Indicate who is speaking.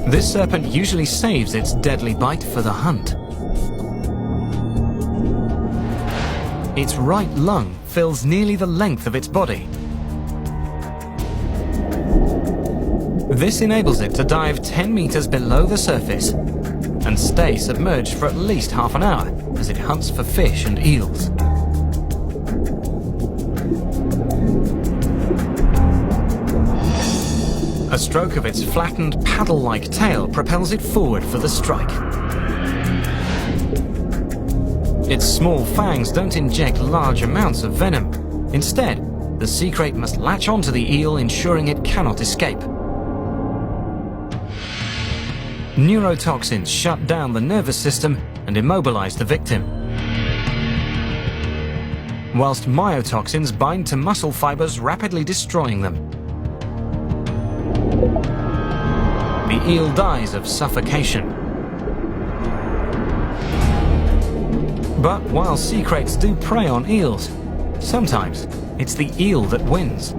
Speaker 1: This serpent usually saves its deadly bite for the hunt. Its right lung fills nearly the length of its body. This enables it to dive 10 meters below the surface and stay submerged for at least half an hour as it hunts for fish and eels. A stroke of its flattened paddle-like tail propels it forward for the strike. Its small fangs don't inject large amounts of venom. Instead, the sea crate must latch onto the eel, ensuring it cannot escape. Neurotoxins shut down the nervous system and immobilize the victim, whilst myotoxins bind to muscle fibers, rapidly destroying them. The eel dies of suffocation. But while sea crates do prey on eels, sometimes it's the eel that wins.